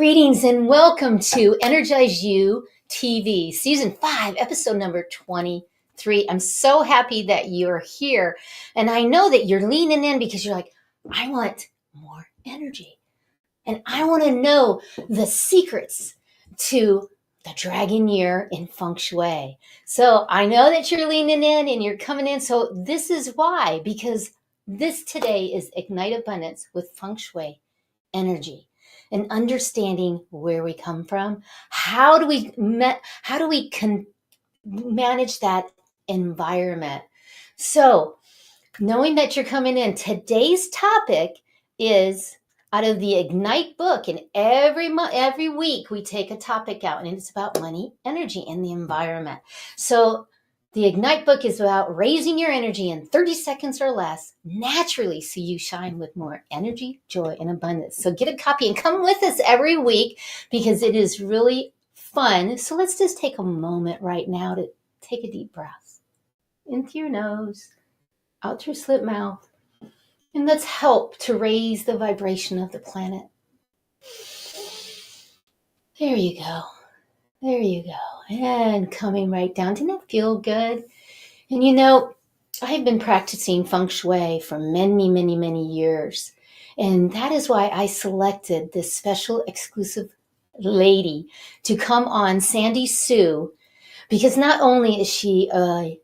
Greetings and welcome to EnergizeUtv, Season 5, Episode number 23. I'm so happy that you're here. And I know that you're leaning in because you're like, I want more energy. And I want to know the secrets to the dragon year in Feng Shui. So I know that you're leaning in and you're coming in. So this is why, because this today is Ignite Abundance with Feng Shui Energy. And understanding where we come from, how do we manage that environment? So, knowing that you're coming in, today's topic is out of the Ignite book, and every week we take a topic out, and it's about money, energy, and the environment. So, the Ignite book is about raising your energy in 30 seconds or less naturally so you shine with more energy, joy, and abundance. So get a copy and come with us every week because it is really fun. So let's just take a moment right now to take a deep breath. In through your nose, out through slip mouth. And let's help to raise the vibration of the planet. There you go. There you go. And coming right down. Didn't that feel good? And you know, I've been practicing Feng Shui for many years. And that is why I selected this special exclusive lady to come on, SandiSue, because not only is she a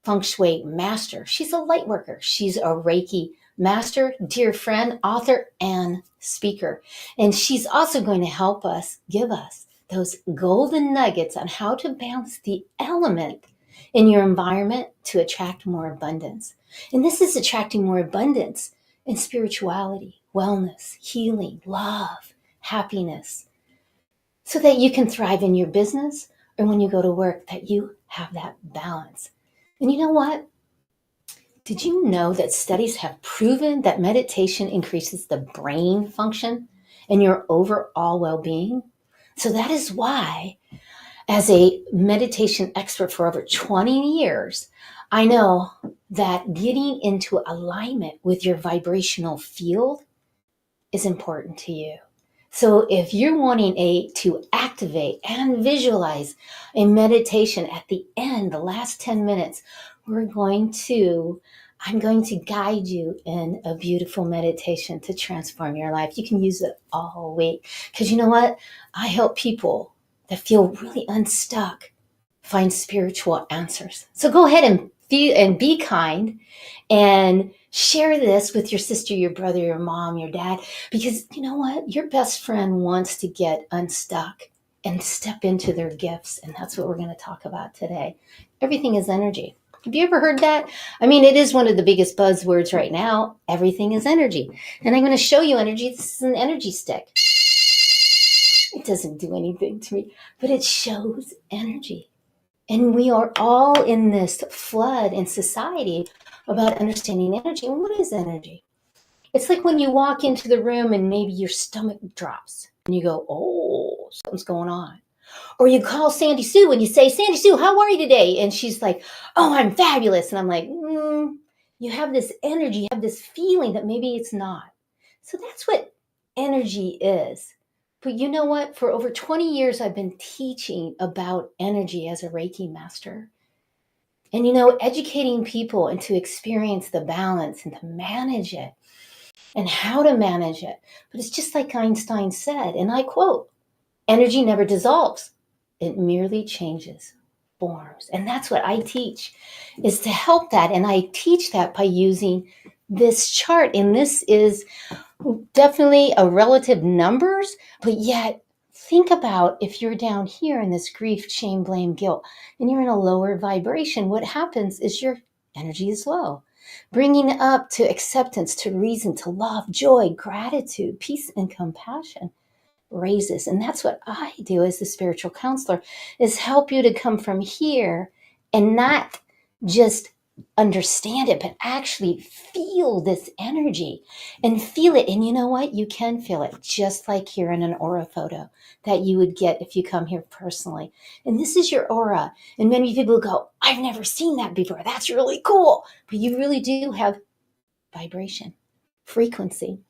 Feng Shui master, she's a light worker. She's a Reiki master, dear friend, author, and speaker. And she's also going to help us, give us those golden nuggets on how to balance the element in your environment to attract more abundance. And this is attracting more abundance in spirituality, wellness, healing, love, happiness, so that you can thrive in your business or when you go to work, that you have that balance. And you know what? Did you know that studies have proven that meditation increases the brain function and your overall well-being? So that is why, as a meditation expert for over 20 years, I know that getting into alignment with your vibrational field is important to you. So if you're wanting to activate and visualize a meditation at the end, the last 10 minutes, I'm going to guide you in a beautiful meditation to transform your life. You can use it all week. Because you know what? I help people that feel really unstuck find spiritual answers. So go ahead and be kind and share this with your sister, your brother, your mom, your dad, because you know what? Your best friend wants to get unstuck and step into their gifts. And that's what we're going to talk about today. Everything is energy. Have you ever heard that? I mean, it is one of the biggest buzzwords right now. Everything is energy. And I'm going to show you energy. This is an energy stick. It doesn't do anything to me, but it shows energy. And we are all in this flood in society about understanding energy. And what is energy? It's like when you walk into the room and maybe your stomach drops and you go, oh, something's going on. Or you call SandiSue and you say, SandiSue, how are you today? And she's like, oh, I'm fabulous. And I'm like, you have this energy, you have this feeling that maybe it's not. So that's what energy is. But you know what? For over 20 years, I've been teaching about energy as a Reiki master. And, you know, educating people and to experience the balance and to manage it and how to manage it. But it's just like Einstein said, and I quote, energy never dissolves. It merely changes forms. And that's what I teach, is to help that. And I teach that by using this chart. And this is definitely a relative numbers, but yet think about if you're down here in this grief, shame, blame, guilt, and you're in a lower vibration, what happens is your energy is low. Bringing up to acceptance, to reason, to love, joy, gratitude, peace, and compassion raises. And that's what I do as the spiritual counselor, is help you to come from here and not just understand it, but actually feel this energy and feel it. And you know what? You can feel it just like here in an aura photo that you would get if you come here personally. And this is your aura. And many people go, I've never seen that before. That's really cool. But you really do have vibration, frequency.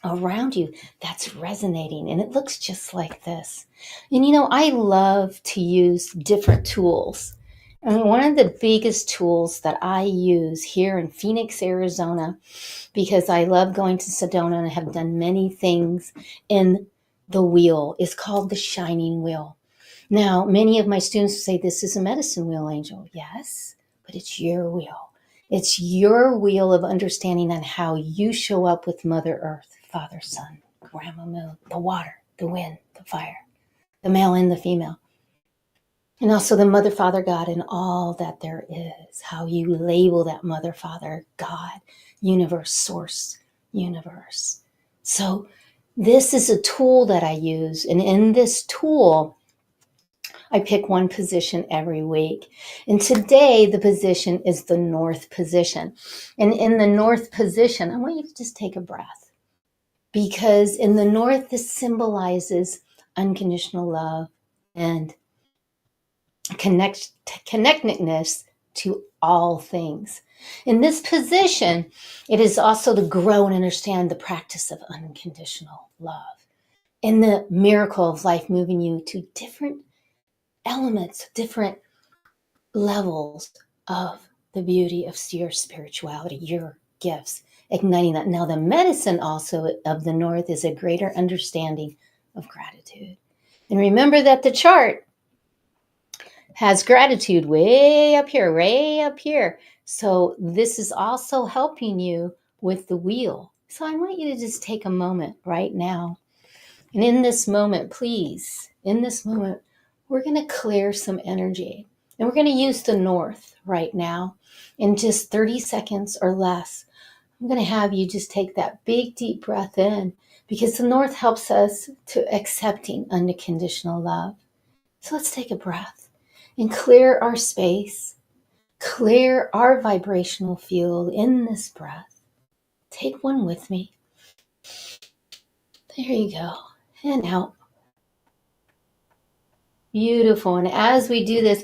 around you that's resonating, and it looks just like this. And I love to use different tools. And one of the biggest tools that I use here in Phoenix, Arizona, because I love going to Sedona and have done many things in the wheel, is called the shining wheel. Now, many of my students say, this is a medicine wheel, Angel. Yes, but it's your wheel. It's your wheel of understanding on how you show up with Mother Earth, Father, Son, Grandma Moon, the water, the wind, the fire, the male and the female. And also the Mother, Father, God, and all that there is. How you label that Mother, Father, God, universe, source, universe. So this is a tool that I use. And in this tool, I pick one position every week. And today, the position is the north position. And in the north position, I want you to just take a breath. Because in the north, this symbolizes unconditional love and connectedness to all things. In this position, it is also to grow and understand the practice of unconditional love and the miracle of life moving you to different elements, different levels of the beauty of your spirituality, your gifts, igniting that. Now, the medicine also of the north is a greater understanding of gratitude. And remember that the chart has gratitude way up here, way up here. So this is also helping you with the wheel. So I want you to just take a moment right now. And in this moment, please, in this moment, we're going to clear some energy. And we're going to use the north right now in just 30 seconds or less. I'm going to have you just take that big, deep breath in, because the north helps us to accepting unconditional love. So let's take a breath and clear our space, clear our vibrational field in this breath. Take one with me. There you go. And out. Beautiful. And as we do this,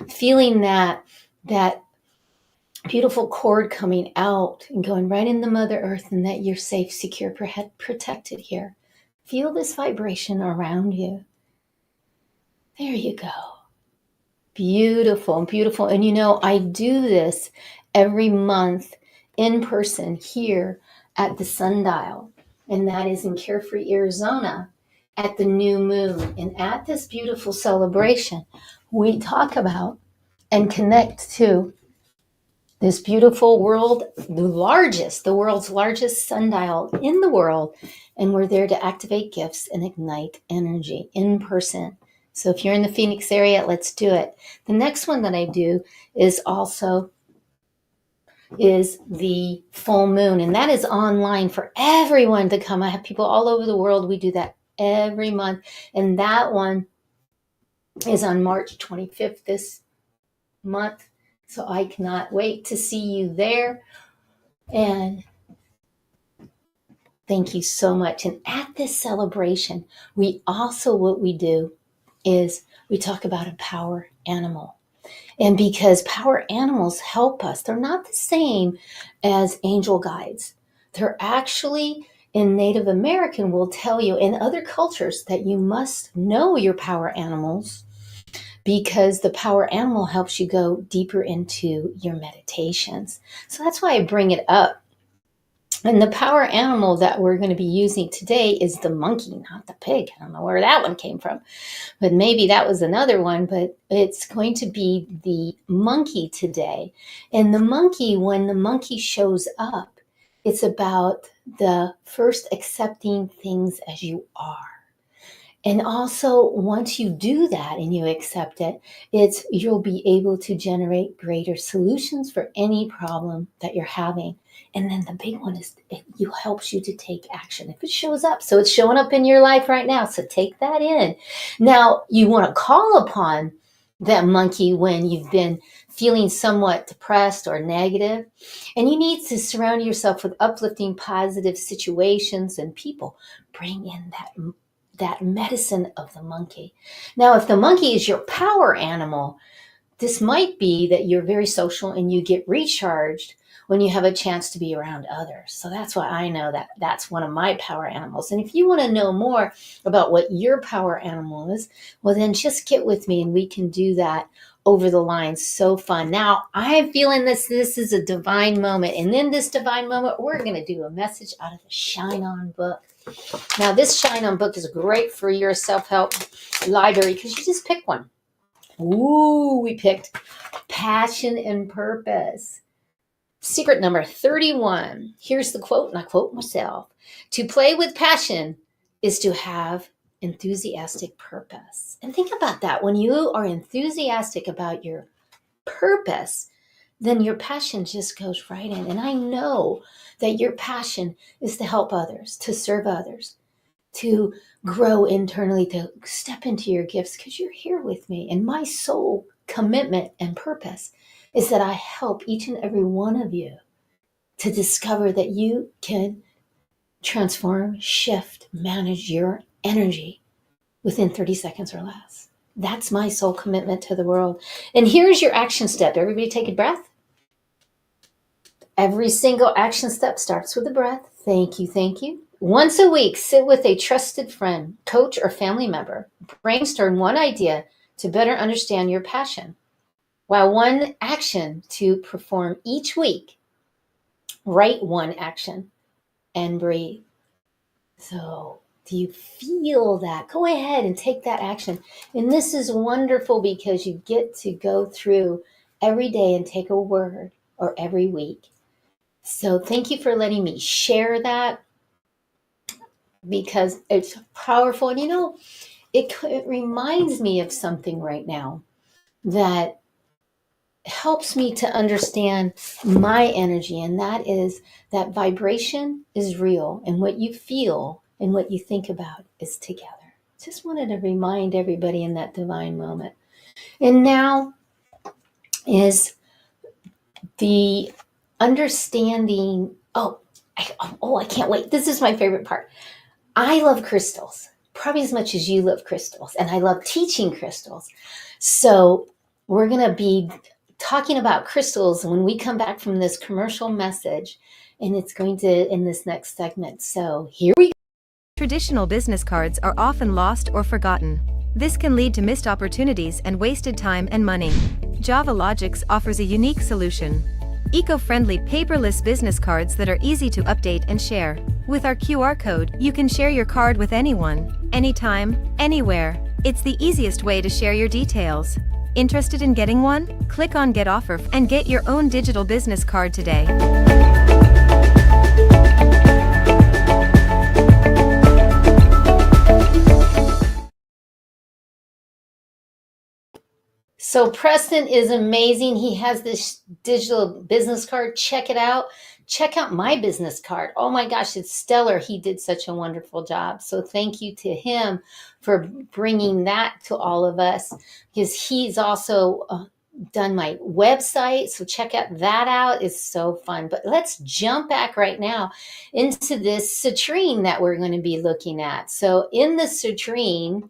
feeling that beautiful cord coming out and going right into Mother Earth, and that you're safe, secure, protected here. Feel this vibration around you. There you go. Beautiful, beautiful. And I do this every month in person here at the Sundial, and that is in Carefree, Arizona, at the new moon. And at this beautiful celebration, we talk about and connect to this beautiful world, the world's largest sundial in the world. And we're there to activate gifts and ignite energy in person. So if you're in the Phoenix area, let's do it. The next one that I do is the full moon. And that is online for everyone to come. I have people all over the world. We do that every month. And that one is on March 25th this month. So I cannot wait to see you there. And thank you so much. And at this celebration, what we do is we talk about a power animal. And because power animals help us, they're not the same as angel guides. They're actually, in Native American, will tell you in other cultures that you must know your power animals, because the power animal helps you go deeper into your meditations. So that's why I bring it up. And the power animal that we're going to be using today is the monkey, not the pig. I don't know where that one came from, but maybe that was another one. But it's going to be the monkey today. And the monkey, when the monkey shows up, it's about the first accepting things as you are. And also, once you do that and you accept it, you'll be able to generate greater solutions for any problem that you're having. And then the big one is it helps you to take action if it shows up. So it's showing up in your life right now. So take that in. Now, you want to call upon that monkey when you've been feeling somewhat depressed or negative. And you need to surround yourself with uplifting, positive situations and people. Bring in that medicine of the monkey. Now, if the monkey is your power animal, this might be that you're very social and you get recharged when you have a chance to be around others. So that's why I know that that's one of my power animals. And if you want to know more about what your power animal is, well, then just get with me and we can do that over the line. So fun. Now, I'm feeling this is a divine moment. And in this divine moment, we're going to do a message out of the Shine On book. Now, this Shine On book is great for your self-help library because you just pick one. Ooh, we picked Passion and Purpose. Secret number 31. Here's the quote, and I quote myself. To play with passion is to have enthusiastic purpose. And think about that. When you are enthusiastic about your purpose, then your passion just goes right in. And I know that your passion is to help others, to serve others, to grow internally, to step into your gifts because you're here with me. And my sole commitment and purpose is that I help each and every one of you to discover that you can transform, shift, manage your energy within 30 seconds or less. That's my sole commitment to the world. And here's your action step. Everybody take a breath. Every single action step starts with a breath. Thank you, thank you. Once a week, sit with a trusted friend, coach, or family member. Brainstorm one idea to better understand your passion. While one action to perform each week, write one action and breathe. So, do you feel that? Go ahead and take that action. And this is wonderful because you get to go through every day and take a word, or every week. So thank you for letting me share that because it's powerful. And it reminds me of something right now that helps me to understand my energy. And that is that vibration is real. And what you feel and what you think about is together. Just wanted to remind everybody in that divine moment. And now is the understanding. I can't wait. This is my favorite part. I love crystals, probably as much as you love crystals. And I love teaching crystals. So we're going to be talking about crystals when we come back from this commercial message. And it's going to in this next segment. So here we go. Traditional business cards are often lost or forgotten. This can lead to missed opportunities and wasted time and money. 𝗘𝗲𝗶𝗶𝗶𝗏 offers a unique solution. Eco-friendly paperless business cards that are easy to update and share. With our QR code, you can share your card with anyone, anytime, anywhere. It's the easiest way to share your details. Interested in getting one? Click on Get Offer and get your own digital business card today. So Preston is amazing. He has this digital business card. Check it out. Check out my business card. Oh my gosh, it's stellar. He did such a wonderful job. So thank you to him for bringing that to all of us, because he's also done my website. So check that out. It's so fun. But let's jump back right now into this citrine that we're going to be looking at. So in the citrine,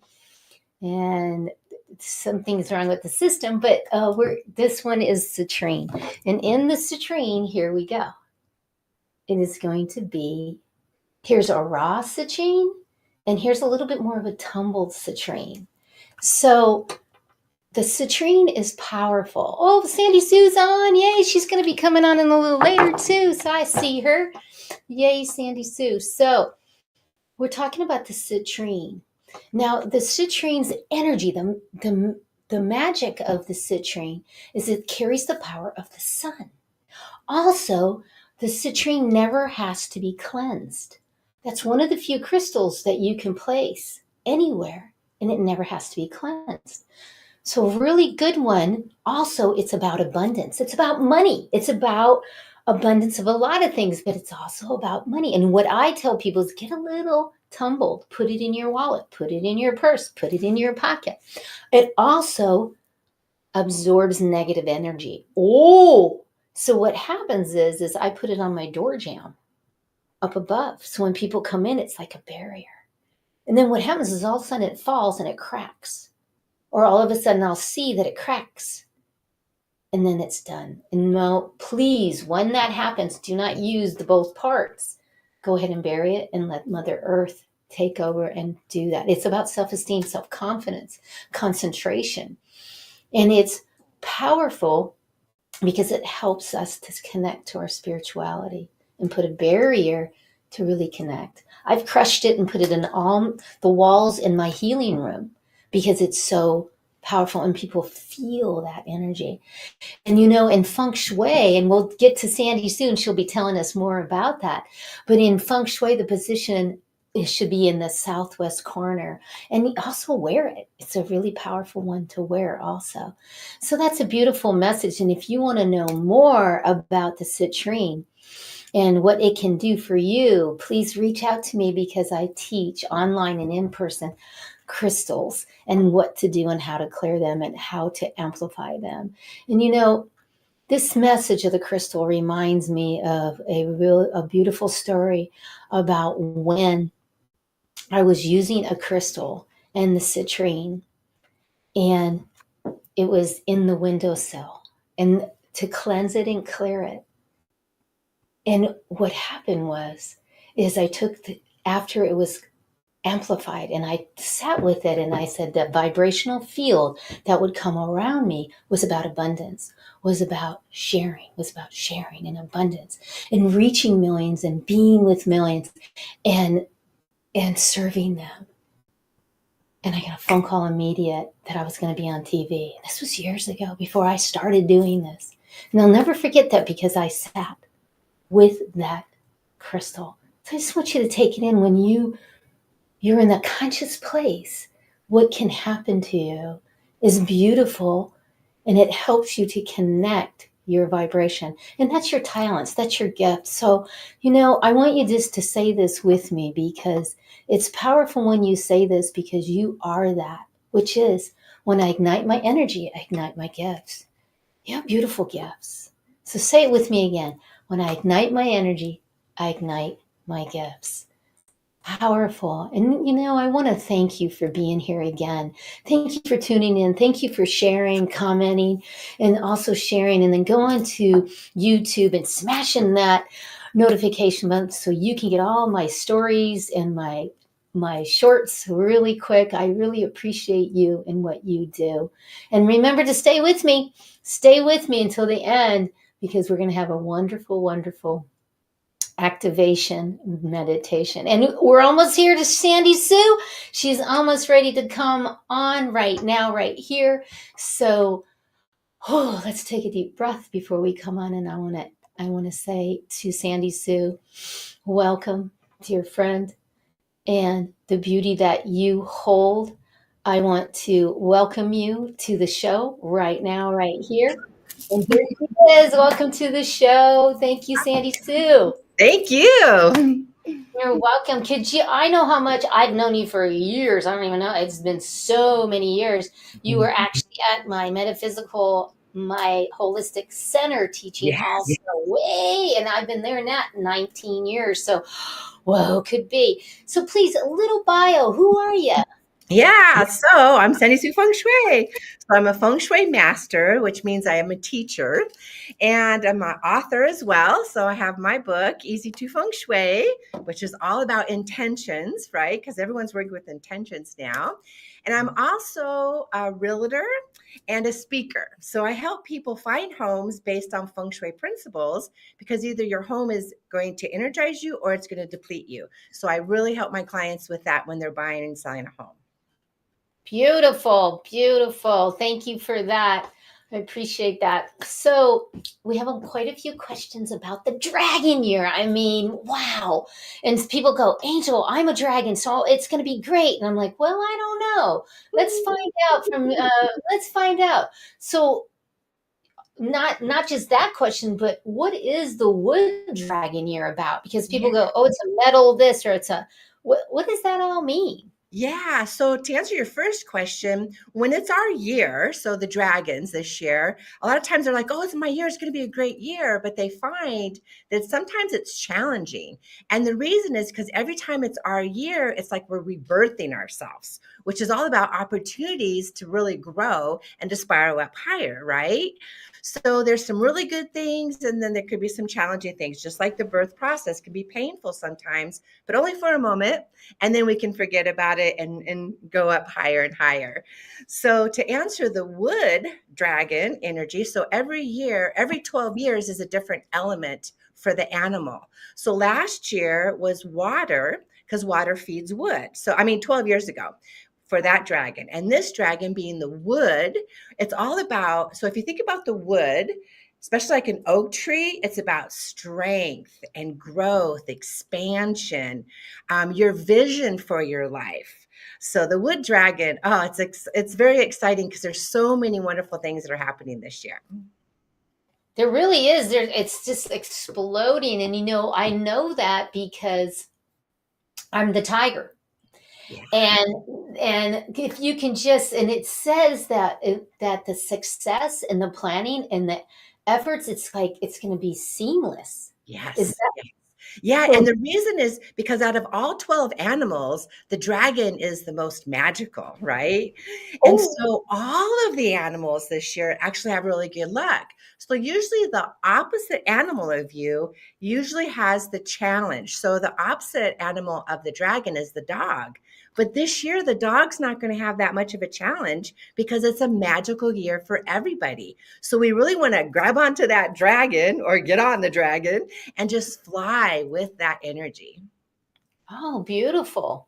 and something's wrong with the system, but this one is citrine. And in the citrine, here we go. It is going to be, here's a raw citrine, and here's a little bit more of a tumbled citrine. So the citrine is powerful. Oh, SandiSue's on. Yay, she's going to be coming on in a little later too, so I see her. Yay, SandiSue. So we're talking about the citrine. Now, the citrine's energy, the magic of the citrine is it carries the power of the sun. Also, the citrine never has to be cleansed. That's one of the few crystals that you can place anywhere, and it never has to be cleansed. So a really good one. Also, it's about abundance. It's about money. It's about abundance of a lot of things, but it's also about money. And what I tell people is get a little tumbled, put it in your wallet, put it in your purse, put it in your pocket. It also absorbs negative energy. So what happens is I put it on my door jamb up above. So when people come in, it's like a barrier. And then what happens is all of a sudden it falls and it cracks. Or all of a sudden I'll see that it cracks and then it's done. And no, please, when that happens, do not use the both parts. Go ahead and bury it and let Mother Earth take over and do that. It's about self-esteem, self-confidence, concentration. And it's powerful because it helps us to connect to our spirituality and put a barrier to really connect. I've crushed it and put it in all the walls in my healing room because it's so powerful and people feel that energy. And in Feng Shui, and we'll get to Sandy soon, she'll be telling us more about that. But in Feng Shui, the position it should be in the southwest corner. And you also wear it. It's a really powerful one to wear also. So that's a beautiful message. And if you want to know more about the citrine and what it can do for you, please reach out to me because I teach online and in person crystals and what to do and how to clear them and how to amplify them. And this message of the crystal reminds me of a beautiful story about when I was using a crystal and the citrine, and it was in the windowsill, and to cleanse it and clear it. And what happened is I took after it was amplified, and I sat with it, and I said the vibrational field that would come around me was about abundance, was about sharing and abundance, and reaching millions and being with millions and serving them. And I got a phone call immediate that I was going to be on TV. This was years ago before I started doing this. And I'll never forget that because I sat with that crystal. So I just want you to take it in when you're in that conscious place. What can happen to you is beautiful, and it helps you to connect your vibration. And that's your talents, that's your gift. So, I want you just to say this with me because it's powerful when you say this because you are that, which is when I ignite my energy, I ignite my gifts. You have beautiful gifts. So say it with me again. When I ignite my energy, I ignite my gifts. Powerful. And I want to thank you for being here again. Thank you for tuning in. Thank you for sharing, commenting, and also sharing. And then go on to YouTube and smashing that notification button so you can get all my stories and my shorts really quick. I really appreciate you and what you do. And remember to stay with me. Stay with me until the end because we're going to have a wonderful, wonderful activation meditation. And we're almost here to SandiSue. She's almost ready to come on right now, right here. So, let's take a deep breath before we come on. And I want to say to SandiSue, welcome, dear friend, and the beauty that you hold. I want to welcome you to the show right now, right here. And here she is. Welcome to the show. Thank you, SandiSue. Thank you. You're welcome. I know how much I've known you for years. I don't even know. It's been so many years. You were actually at my holistic center teaching also way, and I've been there now 19 years. So, whoa, could be. So please, a little bio. Who are you? Yeah, so I'm SandiSue Feng Shui. So I'm a Feng Shui Master, which means I am a teacher, and I'm an author as well. So I have my book, E23 Feng Shui, which is all about intentions, right? Because everyone's working with intentions now. And I'm also a realtor and a speaker. So I help people find homes based on Feng Shui principles because either your home is going to energize you or it's going to deplete you. So I really help my clients with that when they're buying and selling a home. Beautiful, beautiful. Thank you for that. I appreciate that. So we have quite a few questions about the dragon year. I mean, wow. And people go, Angel, I'm a dragon, so it's going to be great. And I'm like, well, I don't know. Let's find out. So not just that question, but what is the wood dragon year about? Because people go, oh, it's a metal this or what does that all mean? Yeah. So to answer your first question, when it's our year, so the dragons this year, a lot of times they're like, oh, it's my year. It's going to be a great year. But they find that sometimes it's challenging. And the reason is because every time it's our year, it's like we're rebirthing ourselves, which is all about opportunities to really grow and to spiral up higher, right? So there's some really good things, and then there could be some challenging things, just like the birth process can be painful sometimes, but only for a moment. And then we can forget about it and go up higher and higher. So to answer the wood dragon energy, so every year, every 12 years is a different element for the animal. So last year was water, because water feeds wood. So, 12 years ago for that dragon. And this dragon being the wood, it's all about, so if you think about the wood, especially like an oak tree, it's about strength and growth, expansion, your vision for your life. So the wood dragon, it's very exciting because there's so many wonderful things that are happening this year. There really is. It's just exploding. And, I know that because I'm the tiger. Yeah. And if you can just, and it says that the success and the planning and the efforts, it's like it's going to be seamless. Yes. Is that Yeah, so? and the reason is because out of all 12 animals, the dragon is the most magical, right? And Oh, so all of the animals this year actually have really good luck. So usually the opposite animal of you usually has the challenge. So the opposite animal of the dragon is the dog. But this year, the dog's not going to have that much of a challenge because it's a magical year for everybody. So we really want to grab onto that dragon or get on the dragon and just fly with that energy. oh, beautiful,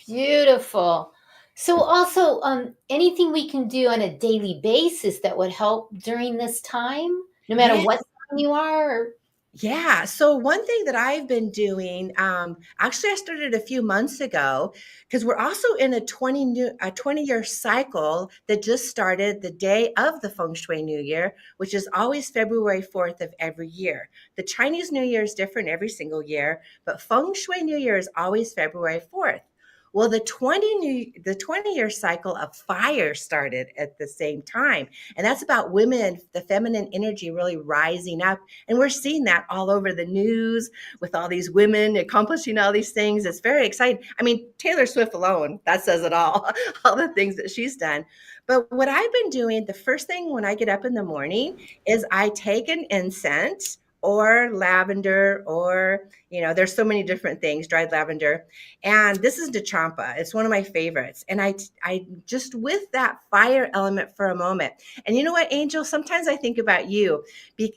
beautiful. So also, anything we can do on a daily basis that would help during this time, no matter Yeah. what time you are. Yeah. So one thing that I've been doing, actually, I started a few months ago because we're also in a 20-year cycle that just started the day of the Feng Shui New Year, which is always February 4th of every year. The Chinese New Year is different every single year, but Feng Shui New Year is always February 4th. Well, the 20-year cycle of fire started at the same time. And that's about women, the feminine energy really rising up. And we're seeing that all over the news with all these women accomplishing all these things. It's very exciting. Taylor Swift alone, that says it all, all the things that she's done. But what I've been doing, the first thing when I get up in the morning is I take an incense or lavender, or, there's so many different things, dried lavender. And this is 𝗘champa. It's one of my favorites. And I just with that fire element for a moment. And you know what, Angel? Sometimes I think about you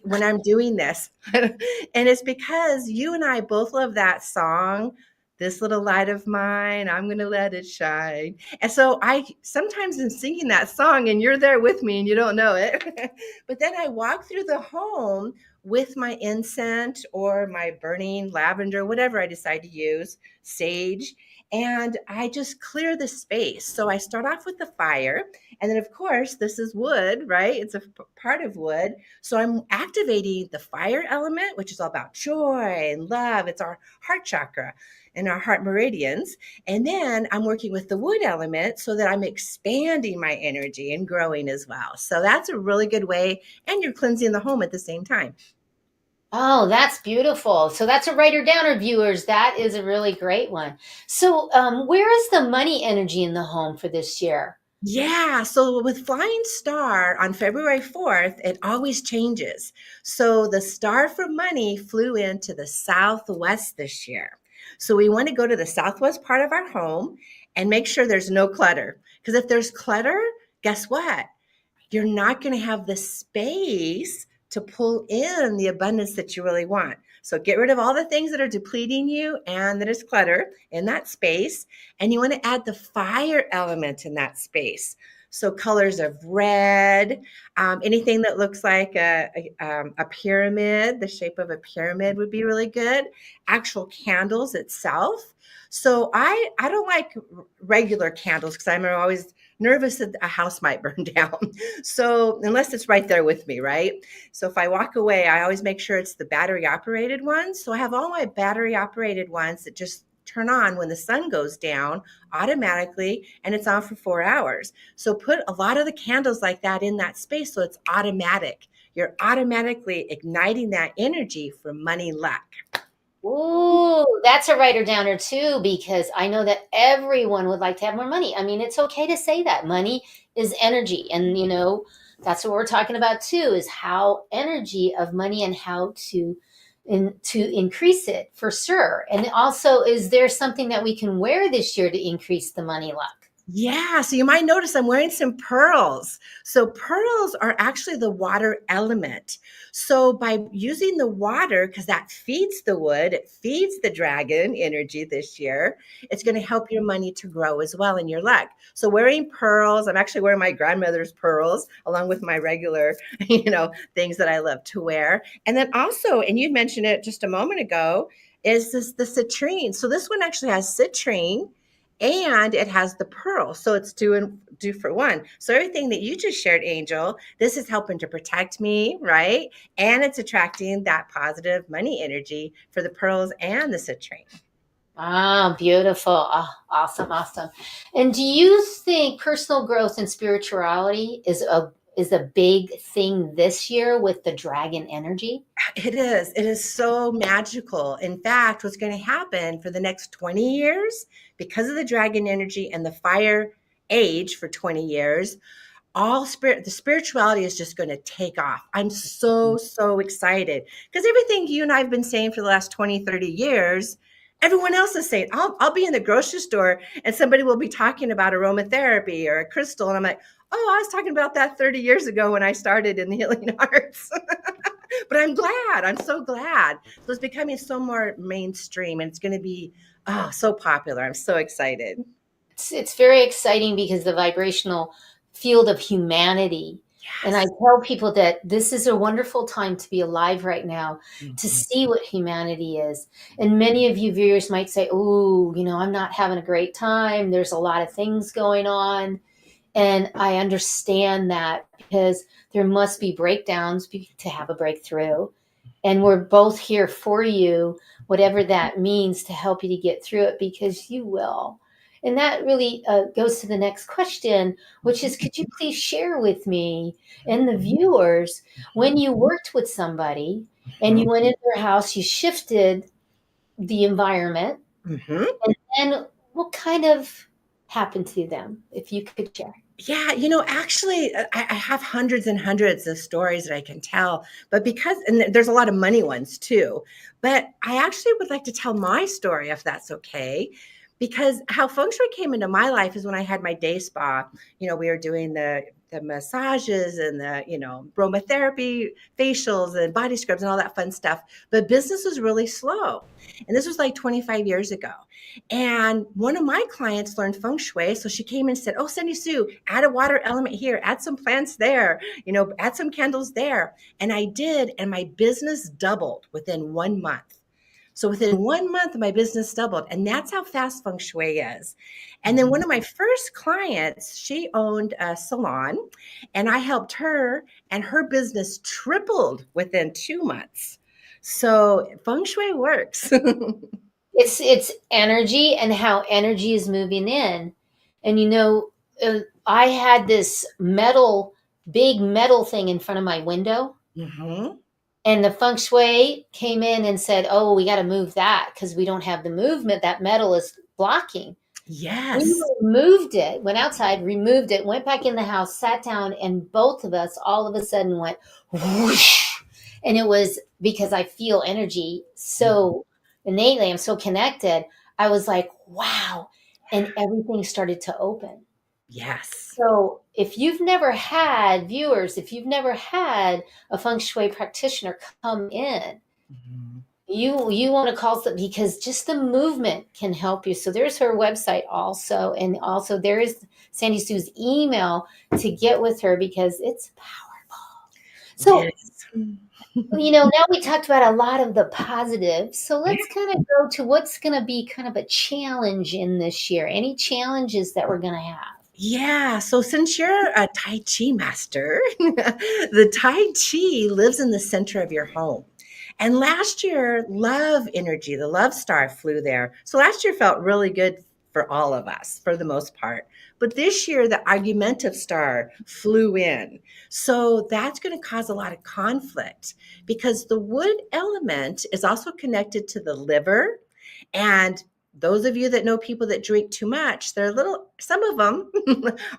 when I'm doing this. And it's because you and I both love that song, "This Little Light of Mine, I'm going to let it shine." And so I sometimes am singing that song and you're there with me and you don't know it. But then I walk through the home with my incense or my burning lavender, whatever I decide to use, sage, and I just clear the space. So I start off with the fire, and then of course this is wood, right? It's a part of wood. So I'm activating the fire element, which is all about joy and love. It's our heart chakra and our heart meridians. And then I'm working with the wood element so that I'm expanding my energy and growing as well. So that's a really good way. And you're cleansing the home at the same time. Oh, that's beautiful. So that's a writer downer, viewers. That is a really great one. So, where is the money energy in the home for this year? Yeah, so with Flying Star on February 4th, it always changes. So the star for money flew into the southwest this year. So we want to go to the southwest part of our home and make sure there's no clutter. Because if there's clutter, guess what? You're not going to have the space to pull in the abundance that you really want. So get rid of all the things that are depleting you and that is clutter in that space. And you want to add the fire element in that space. So colors of red, anything that looks like a pyramid, the shape of a pyramid would be really good. Actual candles itself. So I don't like regular candles because I'm always nervous that a house might burn down. So unless it's right there with me, right? So if I walk away, I always make sure it's the battery operated ones. So I have all my battery operated ones that just turn on when the sun goes down automatically, and it's on for 4 hours. So put a lot of the candles like that in that space so it's automatic. You're automatically igniting that energy for money luck. Ooh, that's a writer downer too, because I know that everyone would like to have more money. It's okay to say that money is energy, and that's what we're talking about too, is how energy of money and how to increase it for sure. And also, is there something that we can wear this year to increase the money luck? Yeah, so you might notice I'm wearing some pearls. So pearls are actually the water element. So by using the water, because that feeds the wood, it feeds the dragon energy this year, it's going to help your money to grow as well in your luck. So wearing pearls, I'm actually wearing my grandmother's pearls along with my regular, things that I love to wear. And then also, and you mentioned it just a moment ago, is the citrine. So this one actually has citrine and it has the pearl. So it's two for one. So everything that you just shared, Angel, this is helping to protect me, right? And it's attracting that positive money energy for the pearls and the citrine. Ah, beautiful. Ah, awesome, awesome. And do you think personal growth and spirituality is a big thing this year with the dragon energy? It is. It is so magical. In fact, what's going to happen for the next 20 years, because of the dragon energy and the fire age for 20 years, the spirituality is just going to take off. I'm so excited because everything you and I have been saying for the last 20, 30 years, everyone else is saying. I'll be in the grocery store and somebody will be talking about aromatherapy or a crystal. And I'm like, oh, I was talking about that 30 years ago when I started in the healing arts. But I'm glad. I'm so glad. So it's becoming so more mainstream and it's going to be so popular. I'm so excited. It's very exciting because the vibrational field of humanity. Yes. And I tell people that this is a wonderful time to be alive right now, to see what humanity is. And many of you viewers might say, oh, I'm not having a great time. There's a lot of things going on. And I understand that because there must be breakdowns to have a breakthrough. And we're both here for you, whatever that means, to help you to get through it, because you will. And that really goes to the next question, which is, could you please share with me and the viewers, when you worked with somebody and you went into their house, you shifted the environment, and then what kind of happened to them, if you could share? Yeah, actually, I have hundreds and hundreds of stories that I can tell, but and there's a lot of money ones too, but I actually would like to tell my story if that's okay, because how Feng Shui came into my life is when I had my day spa. We were doing the massages and the, aromatherapy, facials and body scrubs and all that fun stuff, but business was really slow. And this was like 25 years ago. And one of my clients learned Feng Shui. So she came and said, oh, SandiSue, add a water element here, add some plants there, add some candles there. And I did. And my business doubled within 1 month. So within 1 month, my business doubled. And that's how fast Feng Shui is. And then one of my first clients, she owned a salon and I helped her and her business tripled within 2 months. So Feng Shui works. It's energy and how energy is moving in. And I had this big metal thing in front of my window. And the Feng Shui came in and said, oh, we got to move that because we don't have the movement. That metal is blocking. Yes. We removed it, went outside, removed it, went back in the house, sat down, and both of us all of a sudden went whoosh. And it was because I feel energy so innately. I'm so connected. I was like, wow. And everything started to open. Yes. So if you've never had a Feng Shui practitioner come in, you want to call them, because just the movement can help you. So there's her website also. And also there is SandiSue's email to get with her because it's powerful. So, now we talked about a lot of the positives. So let's kind of go to what's going to be kind of a challenge in this year. Any challenges that we're going to have? Yeah. So since you're a Tai Chi master, the Tai Chi lives in the center of your home. And last year, love energy, the love star flew there. So last year felt really good for all of us, for the most part. But this year, the argumentative star flew in. So that's going to cause a lot of conflict because the wood element is also connected to the liver. And those of you that know people that drink too much, some of them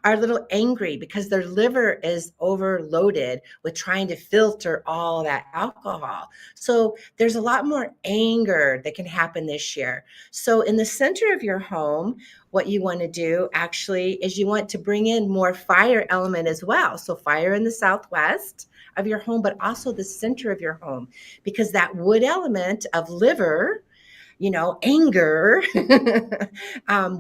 are a little angry because their liver is overloaded with trying to filter all that alcohol. So there's a lot more anger that can happen this year. So in the center of your home, what you want to do actually is you want to bring in more fire element as well. So fire in the southwest of your home, but also the center of your home, because that wood element of liver, anger,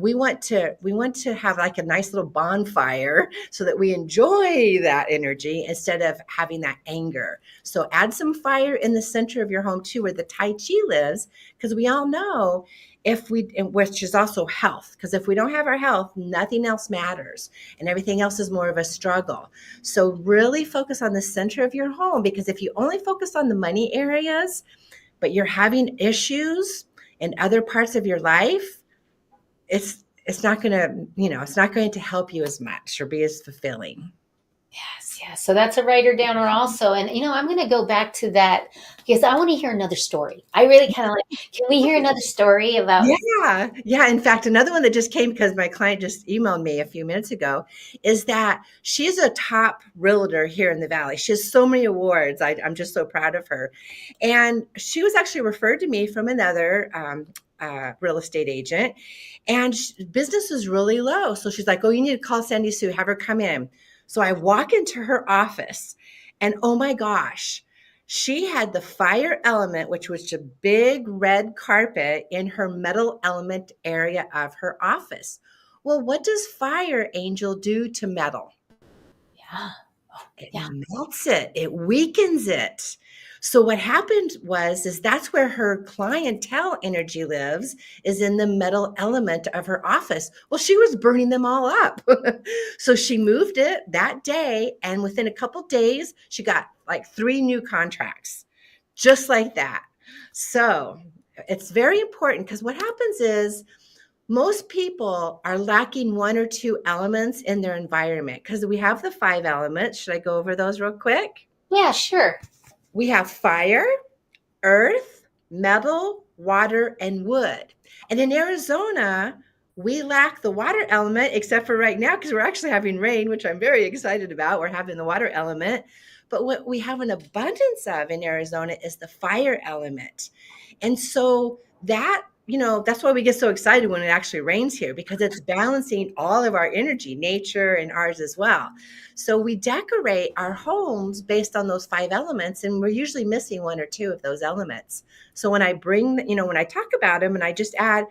we want to have like a nice little bonfire so that we enjoy that energy instead of having that anger. So add some fire in the center of your home too, where the Tai Chi lives, because we all know which is also health, because if we don't have our health, nothing else matters and everything else is more of a struggle. So really focus on the center of your home, because if you only focus on the money areas, but you're having issues in other parts of your life, it's not going to help you as much or be as fulfilling. Yes. So that's a writer downer also. And, I'm going to go back to that because I want to hear another story. I really kind of can we hear another story about? Yeah. In fact, another one that just came because my client just emailed me a few minutes ago is that she's a top realtor here in the Valley. She has so many awards. I'm just so proud of her. And she was actually referred to me from another real estate agent, and business is really low. So she's like, oh, you need to call SandiSue, have her come in. So I walk into her office and oh my gosh, she had the fire element, which was a big red carpet in her metal element area of her office. Well, what does fire angel do to metal? Yeah. It melts it. It weakens it. So what happened is that's where her clientele energy lives, is in the metal element of her office. Well, she was burning them all up. So she moved it that day. And within a couple days, she got like 3 new contracts, just like that. So it's very important, because what happens is most people are lacking 1 or 2 elements in their environment, because we have the 5 elements. Should I go over those real quick? Yeah, sure. We have fire, earth, metal, water, and wood. And in Arizona, we lack the water element, except for right now, because we're actually having rain, which I'm very excited about. We're having the water element. But what we have an abundance of in Arizona is the fire element. And so that's why we get so excited when it actually rains here, because it's balancing all of our energy, nature and ours as well. So we decorate our homes based on those 5 elements, and we're usually missing 1 or 2 of those elements. So when I when I talk about them and I just add,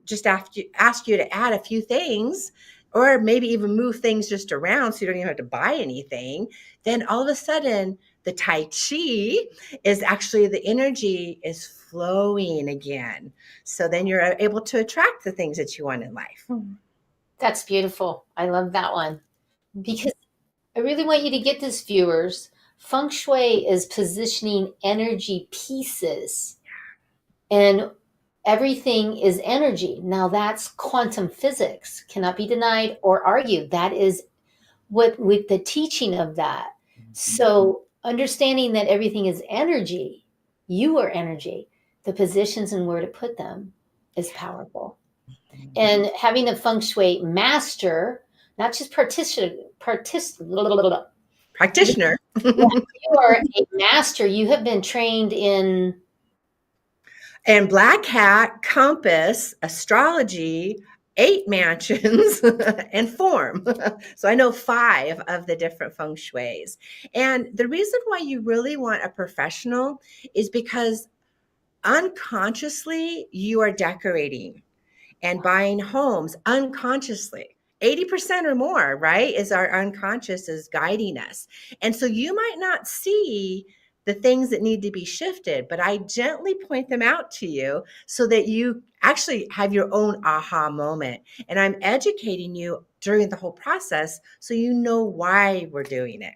just ask you to add a few things, or maybe even move things just around so you don't even have to buy anything, then all of a sudden the Tai Chi is actually, the energy is flowing again. So then you're able to attract the things that you want in life. That's beautiful. I love that one, because I really want you to get this, viewers. Feng Shui is positioning energy pieces, and everything is energy. Now that's quantum physics, cannot be denied or argued. That is what with the teaching of that. So understanding that everything is energy, you are energy, the positions and where to put them is powerful. And having a Feng Shui master, not just practitioner. You are a master. You have been trained in Black Hat, Compass, astrology, 8 mansions, and form. So I know 5 of the different Feng Shuis. And the reason why you really want a professional is because unconsciously you are decorating and buying homes unconsciously. 80% or more, right, is our unconscious is guiding us. And so you might not see the things that need to be shifted, but I gently point them out to you so that you actually have your own aha moment. And I'm educating you during the whole process so you know why we're doing it.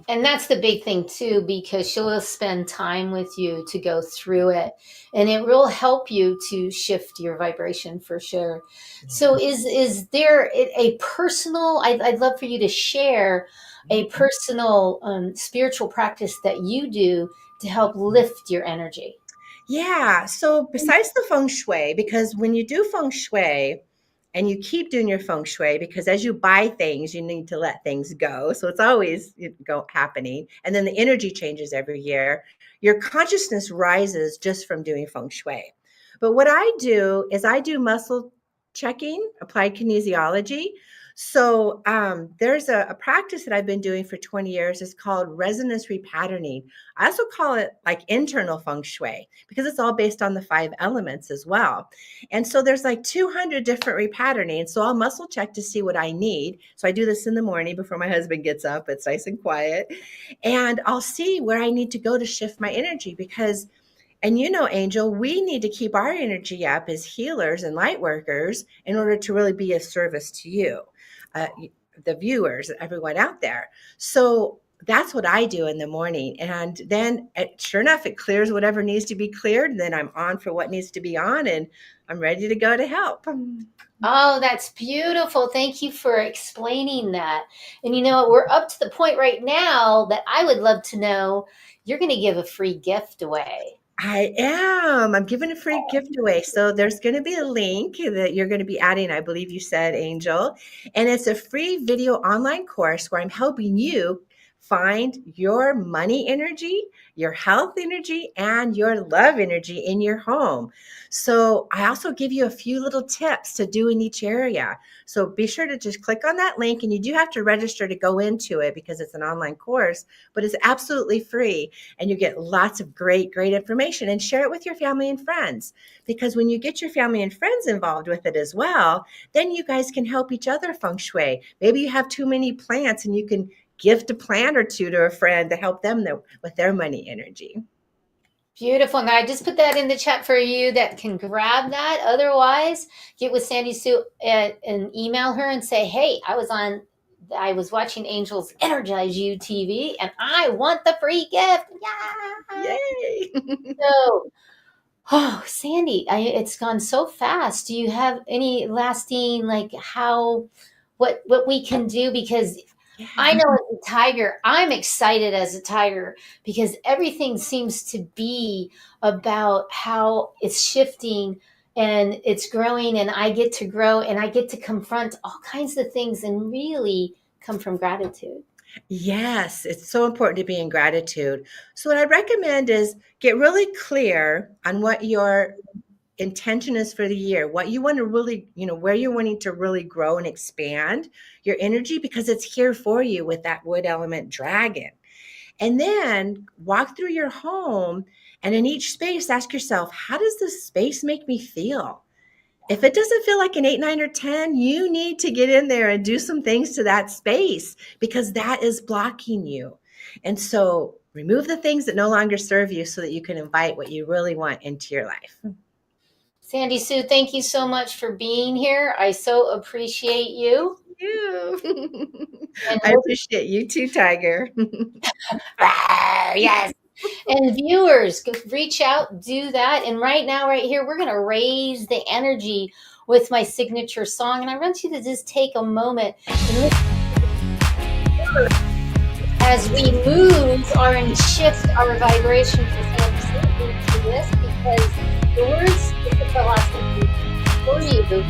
And that's the big thing too, because she'll spend time with you to go through it, and it will help you to shift your vibration for sure. So is there a personal, I'd love for you to share a personal spiritual practice that you do to help lift your energy? Yeah. So besides the feng shui, because when you do feng shui and you keep doing your feng shui, because as you buy things, you need to let things go. So it's always happening. And then the energy changes every year. Your consciousness rises just from doing feng shui. But what I do is I do muscle checking, applied kinesiology. So there's a practice that I've been doing for 20 years. It's called resonance repatterning. I also call it like internal feng shui because it's all based on the 5 elements as well. And so there's like 200 different repatternings. So I'll muscle check to see what I need. So I do this in the morning before my husband gets up. It's nice and quiet. And I'll see where I need to go to shift my energy because, and you know, Angel, we need to keep our energy up as healers and light workers in order to really be of service to you, uh, the viewers, everyone out there. So that's what I do in the morning. And then sure enough, it clears whatever needs to be cleared. And then I'm on for what needs to be on and I'm ready to go to help. Oh, that's beautiful. Thank you for explaining that. And you know, we're up to the point right now that I would love to know you're going to give a free gift away. I am. I'm giving a free gift away. So there's going to be a link that you're going to be adding, I believe you said, Angel. And it's a free video online course where I'm helping you find your money energy, your health energy, and your love energy in your home. So I also give you a few little tips to do in each area. So be sure to just click on that link, and you do have to register to go into it because it's an online course, but it's absolutely free. And you get lots of great information, and share it with your family and friends. Because when you get your family and friends involved with it as well, then you guys can help each other feng shui. Maybe you have too many plants and you can gift a plant or two to a friend to help them with their money energy. Beautiful. Now I just put that in the chat for you that can grab that. Otherwise, get with SandiSue and email her and say, hey, I was watching Angel's EnergizeUtv and I want the free gift. Yeah. Yay. So, oh, Sandy, it's gone so fast. Do you have any lasting, like what we can do? Because Yeah. I know as a tiger, I'm excited as a tiger because everything seems to be about how it's shifting and it's growing, and I get to grow and I get to confront all kinds of things and really come from gratitude. Yes, it's so important to be in gratitude. So what I recommend is get really clear on what your intention is for the year, what you want to really, where you're wanting to really grow and expand your energy because it's here for you with that wood element dragon. And then walk through your home and in each space, ask yourself, how does this space make me feel? If it doesn't feel like an 8, 9, or 10, you need to get in there and do some things to that space because that is blocking you. And so remove the things that no longer serve you so that you can invite what you really want into your life. SandiSue, thank you so much for being here. I so appreciate you. I appreciate you too, Tiger. Yes. And viewers, reach out, do that. And right now, right here, we're going to raise the energy with my signature song. And I want you to just take a moment and listen as we move and shift our vibration into this, because the words is the philosophy for you to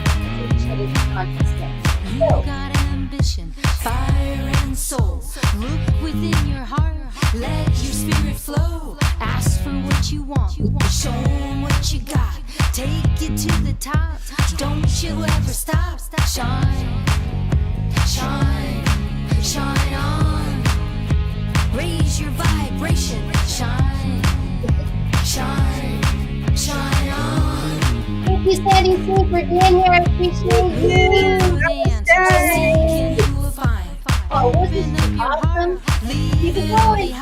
change consciousness. You got ambition, fire and soul. Look within your heart, let your spirit flow. Ask for what you want, show them what you got. Take it to the top, don't you ever stop. Shine, shine, shine on. Raise your vibration, shine, shine, shine on. Thank you, SandiSue, for being here. I appreciate you. Oh, wasn't it awesome? Keep it going.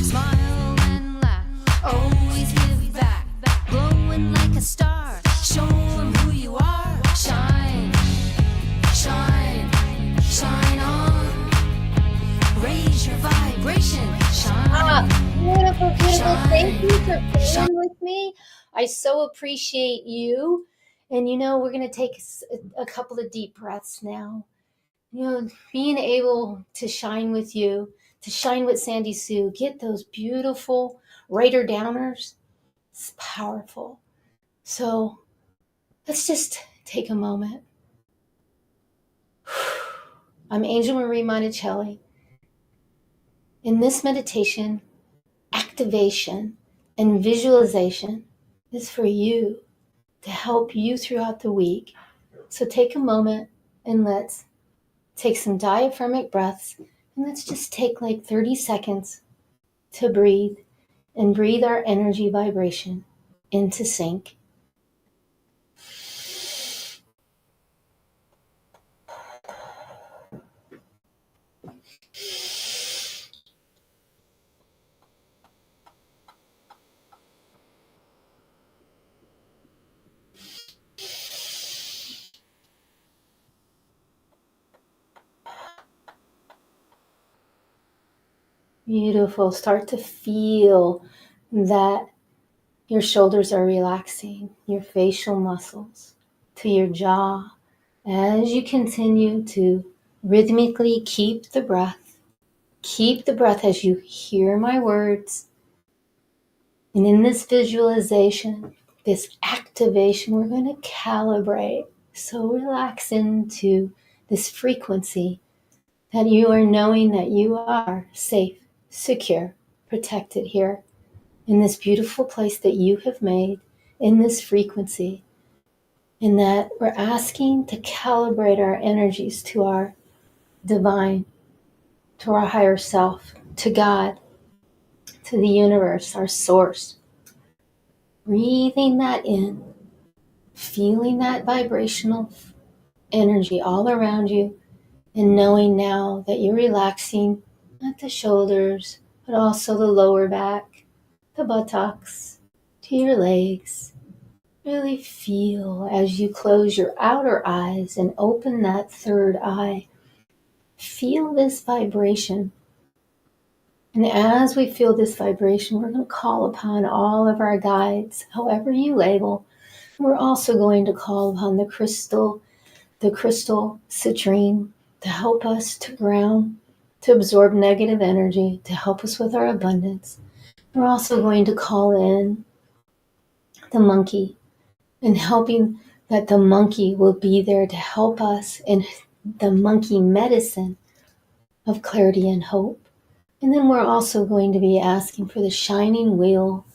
Smile and laugh, always give back. Glowing like a star, show them who you are. Shine, shine, shine on. Raise your vibration, shine. Beautiful, beautiful. Thank you for being with me. I so appreciate you. And we're going to take a couple of deep breaths now. Being able to shine with you, to shine with SandiSue, get those beautiful writer downers, It's powerful. So let's just take a moment. I'm Angel Marie Monticelli. In this meditation, activation and visualization is for you, to help you throughout the week. So take a moment and let's take some diaphragmatic breaths, and let's just take like 30 seconds to breathe and breathe our energy vibration into sync. Beautiful. Start to feel that your shoulders are relaxing, your facial muscles to your jaw as you continue to rhythmically keep the breath. Keep the breath as you hear my words. And in this visualization, this activation, we're going to calibrate. So relax into this frequency that you are knowing that you are safe, secure, protected here in this beautiful place that you have made, in this frequency, and that we're asking to calibrate our energies to our divine, to our higher self, to God, to the universe, our source. Breathing that in, feeling that vibrational energy all around you, and knowing now that you're relaxing not the shoulders, but also the lower back, the buttocks, to your legs. Really feel as you close your outer eyes and open that third eye. Feel this vibration. And as we feel this vibration, we're going to call upon all of our guides, however you label. We're also going to call upon the crystal citrine, to help us to ground, to absorb negative energy, to help us with our abundance. We're also going to call in the monkey, and helping that the monkey will be there to help us in the monkey medicine of clarity and hope. And then we're also going to be asking for the shining wheel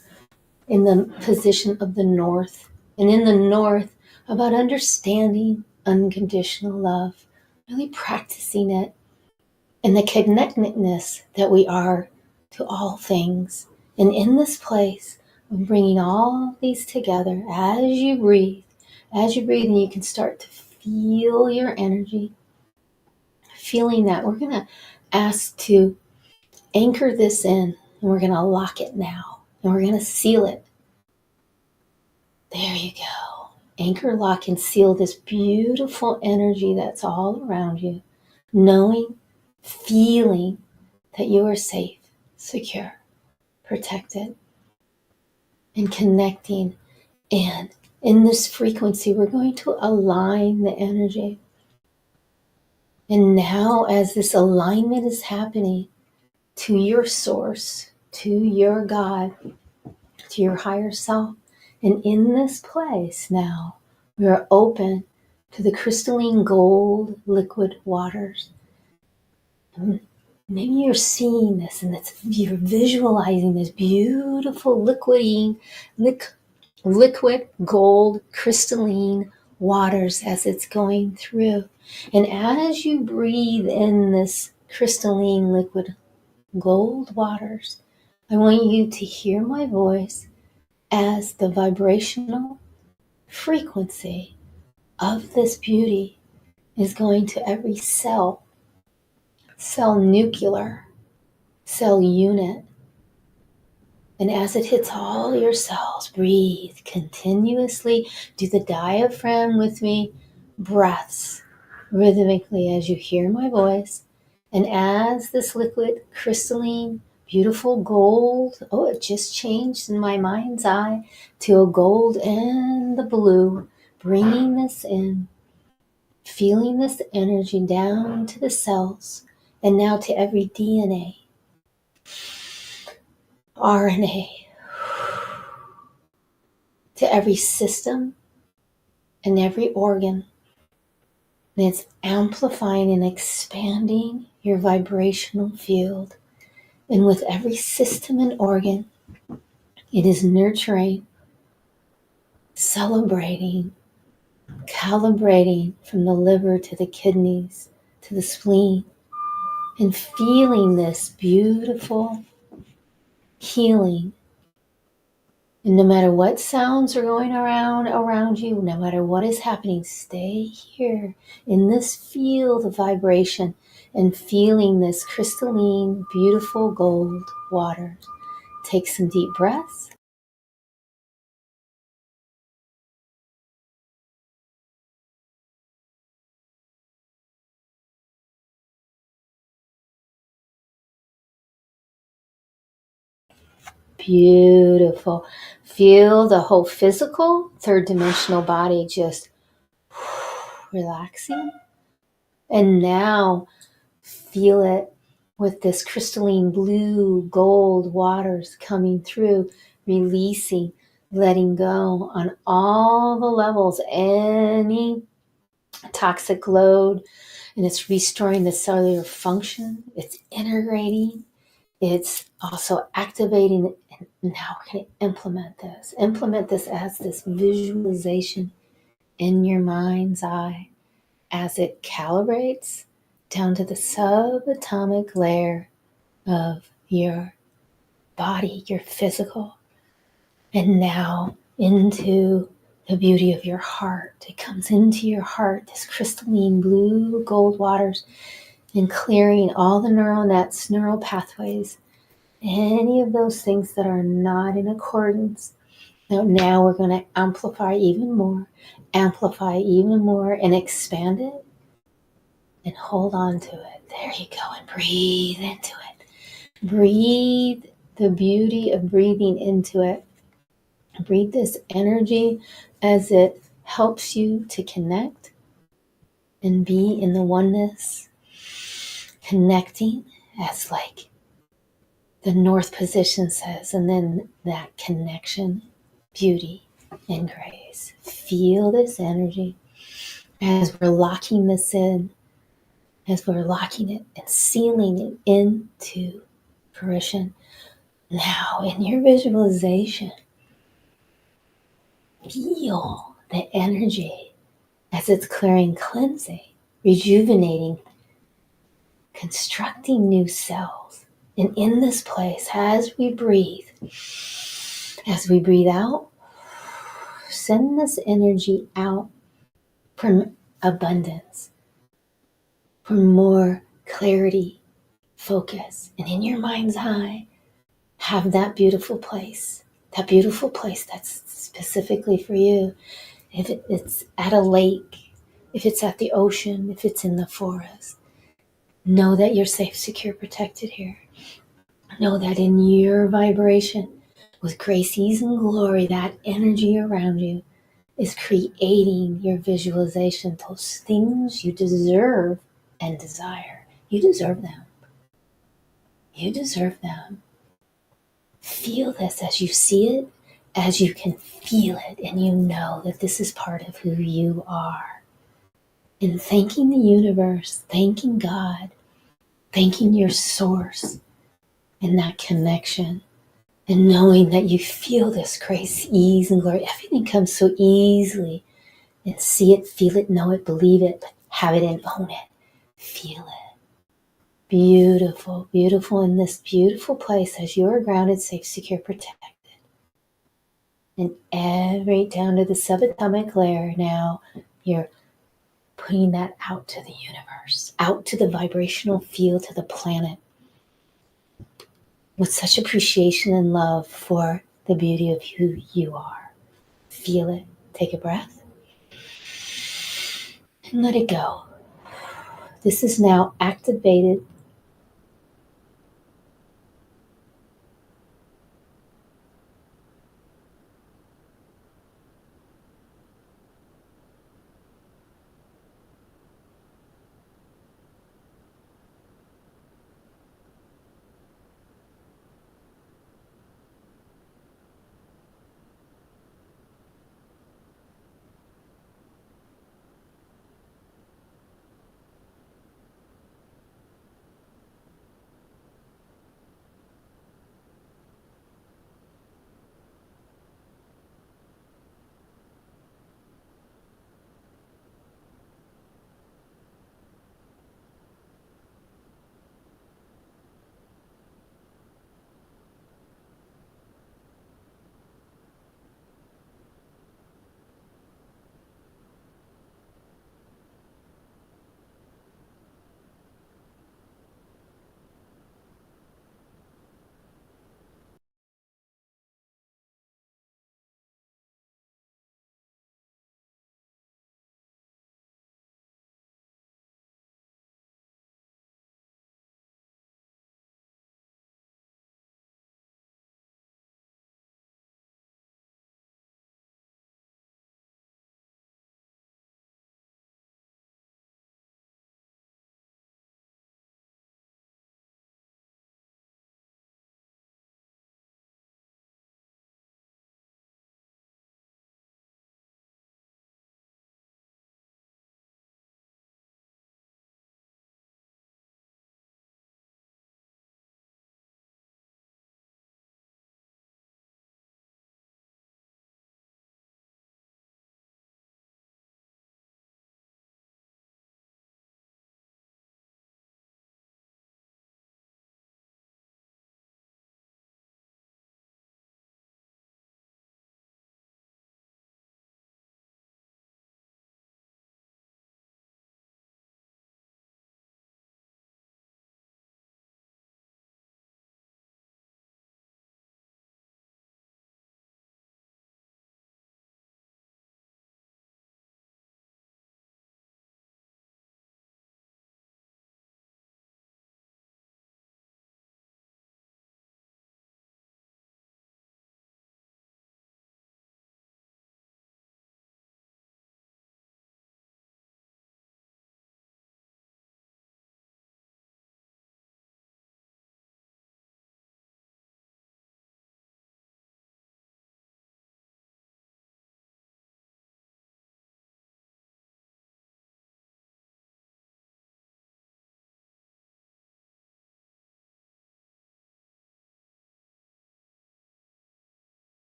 in the position of the north. And in the north, about understanding unconditional love, really practicing it, and the connectedness that we are to all things. And in this place of bringing all these together, as you breathe, and you can start to feel your energy, feeling that, we're going to ask to anchor this in, and we're going to lock it now, and we're going to seal it. There you go. Anchor, lock, and seal this beautiful energy that's all around you, knowing, feeling that you are safe, secure, protected, and connecting. And in this frequency, we're going to align the energy. And now, as this alignment is happening to your source, to your God, to your higher self, and in this place now, we are open to the crystalline gold liquid waters. Maybe you're seeing this, and you're visualizing this beautiful liquid gold crystalline waters as it's going through. And as you breathe in this crystalline liquid gold waters, I want you to hear my voice as the vibrational frequency of this beauty is going to every cell nuclear, cell unit. And as it hits all your cells, breathe continuously. Do the diaphragm with me, breaths rhythmically as you hear my voice. And as this liquid, crystalline, beautiful gold, it just changed in my mind's eye to a gold and the blue, bringing this in, feeling this energy down to the cells, and now to every DNA, RNA, to every system and every organ. And it's amplifying and expanding your vibrational field. And with every system and organ, it is nurturing, celebrating, calibrating from the liver to the kidneys to the spleen, and feeling this beautiful healing. And no matter what sounds are going around you, no matter what is happening, stay here in this field of vibration and feeling this crystalline, beautiful gold water. Take some deep breaths. Beautiful. Feel the whole physical, third dimensional body just relaxing. And now feel it with this crystalline blue gold waters coming through, releasing, letting go on all the levels, any toxic load, and it's restoring the cellular function. It's integrating. It's also activating. And now we're going to implement this. Implement this as this visualization in your mind's eye as it calibrates down to the subatomic layer of your body, your physical, and now into the beauty of your heart. It comes into your heart, this crystalline blue gold waters, and clearing all the neural nets, neural pathways, any of those things that are not in accordance. Now we're going to amplify even more, and expand it. And hold on to it. There you go. And breathe into it. Breathe the beauty of breathing into it. Breathe this energy as it helps you to connect and be in the oneness. Connecting as like the North position says. And then that connection, beauty, and grace. Feel this energy as we're locking this in. As we're locking it and sealing it into fruition. Now, in your visualization, feel the energy as it's clearing, cleansing, rejuvenating, constructing new cells. And in this place, as we breathe out, send this energy out from abundance, for more clarity, focus, and in your mind's eye, have that beautiful place that's specifically for you. If it's at a lake, if it's at the ocean, if it's in the forest, know that you're safe, secure, protected here. Know that in your vibration, with grace, ease, and glory, that energy around you is creating your visualization, those things you deserve and desire. You deserve them. You deserve them. Feel this as you see it, as you can feel it, and you know that this is part of who you are. And thanking the universe, thanking God, thanking your source, and that connection, and knowing that you feel this grace, ease, and glory. Everything comes so easily. And see it, feel it, know it, believe it, have it, and own it. Feel it. Beautiful, beautiful in this beautiful place as you are grounded, safe, secure, protected. And every down to the subatomic layer now, you're putting that out to the universe, out to the vibrational field, to the planet, with such appreciation and love for the beauty of who you are. Feel it. Take a breath. And let it go. This is now activated.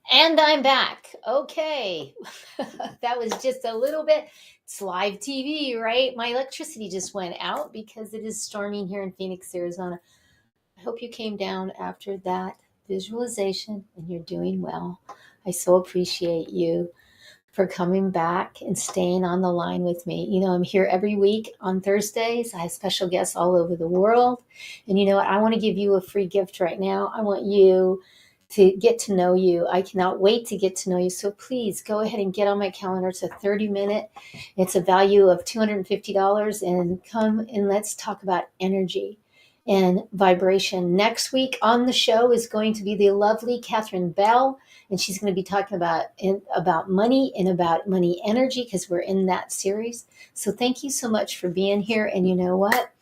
And I'm back. Okay. That was just a little bit. It's live TV, right? My electricity just went out because it is storming here in Phoenix, Arizona. I hope you came down after that visualization and you're doing well. I so appreciate you for coming back and staying on the line with me. You know, I'm here every week on Thursdays. I have special guests all over the world. And you know what? I want to give you a free gift right now. I want you to get to know you. I cannot wait to get to know you. So please go ahead and get on my calendar. It's a 30-minute. It's a value of $250. And come and let's talk about energy and vibration. Next week on the show is going to be the lovely Catherine Bell, and she's going to be talking about money and about money energy because we're in that series. So thank you so much for being here. And you know what?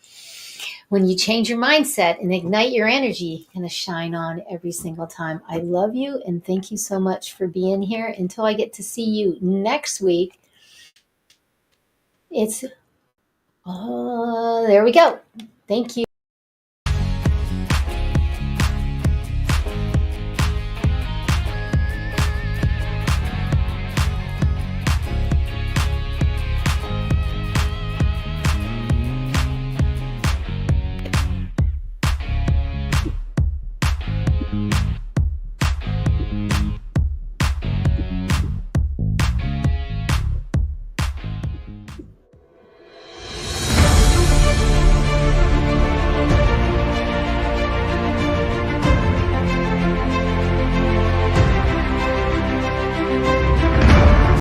When you change your mindset and ignite your energy, you're going to shine on every single time. I love you and thank you so much for being here. Until I get to see you next week, there we go. Thank you.